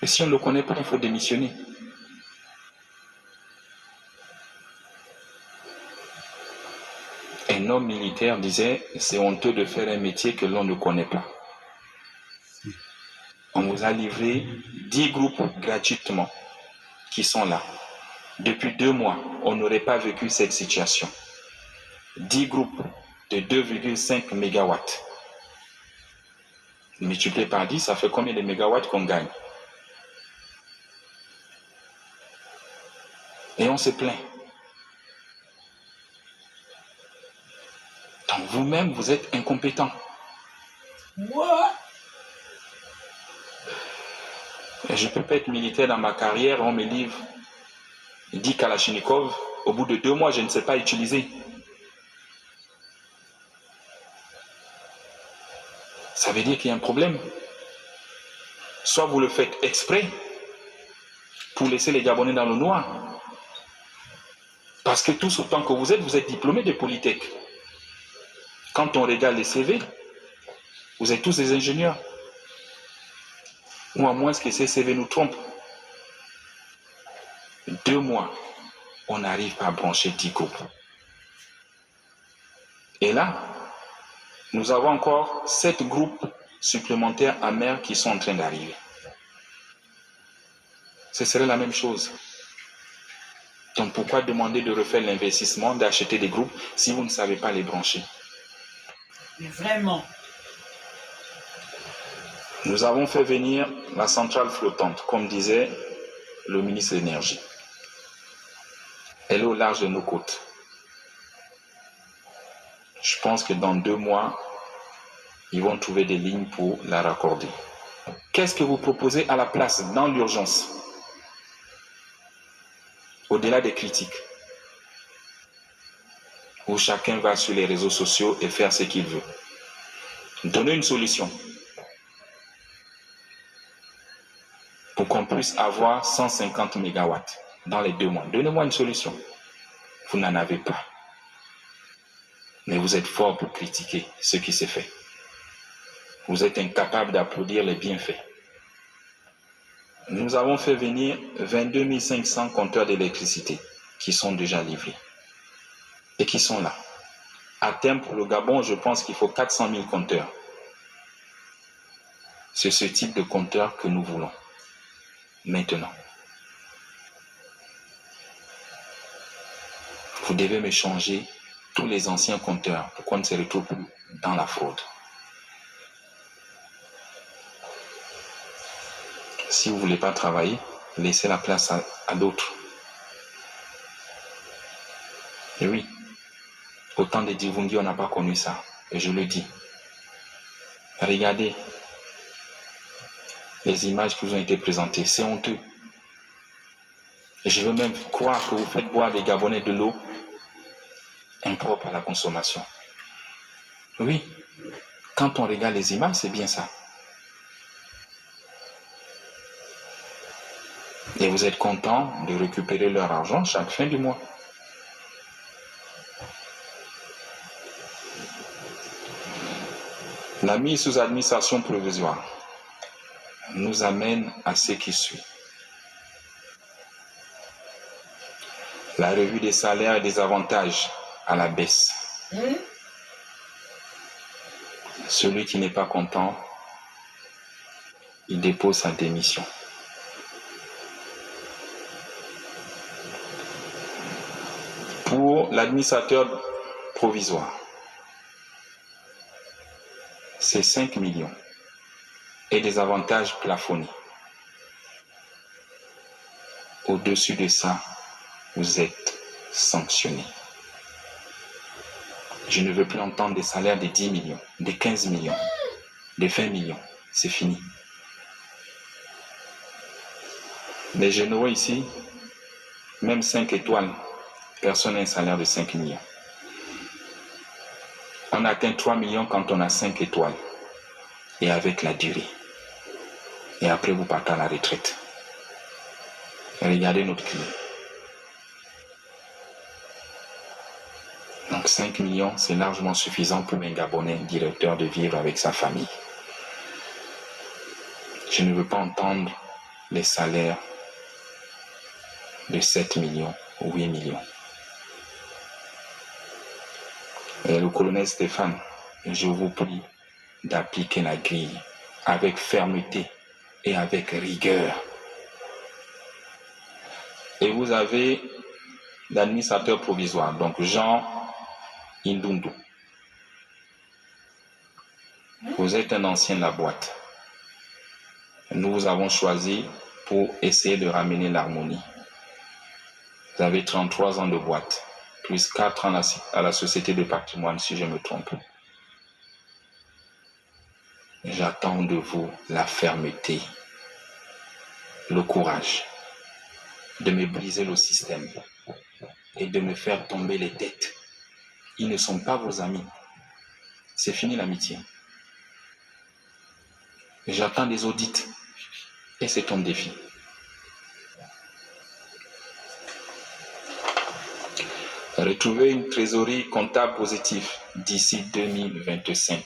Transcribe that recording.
Et si on ne le connaît pas, il faut démissionner. Un homme militaire disait, c'est honteux de faire un métier que l'on ne connaît pas. On vous a livré 10 groupes gratuitement qui sont là. Depuis 2 mois, on n'aurait pas vécu cette situation. 10 groupes de 2,5 mégawatts. Multiplié par 10, ça fait combien de mégawatts qu'on gagne? Et on se plaint. Donc vous-même, vous êtes incompétent. Et je ne peux pas être militaire dans ma carrière, on me livre 10 Kalachnikov, au bout de 2 mois, je ne sais pas utiliser. Ça veut dire qu'il y a un problème. Soit vous le faites exprès pour laisser les Gabonais dans le noir. Parce que tous autant que vous êtes diplômés de Polytech. Quand on regarde les CV, vous êtes tous des ingénieurs. Ou à moins que ces CV nous trompent. 2 mois, on n'arrive pas à brancher 10 groupes. Et là, nous avons encore 7 groupes supplémentaires en mer qui sont en train d'arriver. Ce serait la même chose. Donc pourquoi demander de refaire l'investissement, d'acheter des groupes si vous ne savez pas les brancher? Mais vraiment. Nous avons fait venir la centrale flottante, comme disait le ministre de l'Énergie. Elle est au large de nos côtes. Je pense que dans 2 mois, ils vont trouver des lignes pour la raccorder. Qu'est-ce que vous proposez à la place dans l'urgence? Au-delà des critiques, où chacun va sur les réseaux sociaux et faire ce qu'il veut. Donnez une solution pour qu'on puisse avoir 150 mégawatts dans les 2 mois. Donnez-moi une solution. Vous n'en avez pas. Mais vous êtes fort pour critiquer ce qui s'est fait. Vous êtes incapable d'applaudir les bienfaits. Nous avons fait venir 22 500 compteurs d'électricité qui sont déjà livrés et qui sont là. À terme, pour le Gabon, je pense qu'il faut 400 000 compteurs. C'est ce type de compteur que nous voulons maintenant. Vous devez me changer tous les anciens compteurs pour qu'on ne se retrouve plus dans la fraude. Si vous ne voulez pas travailler, laissez la place à d'autres. Et oui, au temps de Divungi, on n'a pas connu ça. Et je le dis. Regardez les images qui vous ont été présentées. C'est honteux. Et je veux même croire que vous faites boire des Gabonais de l'eau impropre à la consommation. Oui, quand on regarde les images, c'est bien ça. Et vous êtes content de récupérer leur argent chaque fin du mois. La mise sous administration provisoire nous amène à ce qui suit. La revue des salaires et des avantages à la baisse. Celui qui n'est pas content, il dépose sa démission. Pour l'administrateur provisoire, c'est 5 millions et des avantages plafonnés. Au-dessus de ça, vous êtes sanctionné. Je ne veux plus entendre des salaires de 10 millions, de 15 millions, de 20 millions. C'est fini. Les généraux ici, même 5 étoiles, personne n'a un salaire de 5 millions. On atteint 3 millions quand on a 5 étoiles. Et avec la durée. Et après, vous partez à la retraite. Regardez notre client. Donc 5 millions, c'est largement suffisant pour un Gabonais directeur de vivre avec sa famille. Je ne veux pas entendre les salaires de 7 millions ou 8 millions. Et le colonel Stéphane, je vous prie d'appliquer la grille avec fermeté et avec rigueur. Et vous avez l'administrateur provisoire, donc Jean Indundu. Vous êtes un ancien de la boîte. Nous vous avons choisi pour essayer de ramener l'harmonie. Vous avez 33 ans de boîte, plus 4 ans à la Société de patrimoine, si je me trompe. J'attends de vous la fermeté, le courage de me briser le système et de me faire tomber les têtes. Ils ne sont pas vos amis. C'est fini l'amitié. J'attends des audits et c'est ton défi. Retrouver une trésorerie comptable positive d'ici 2025.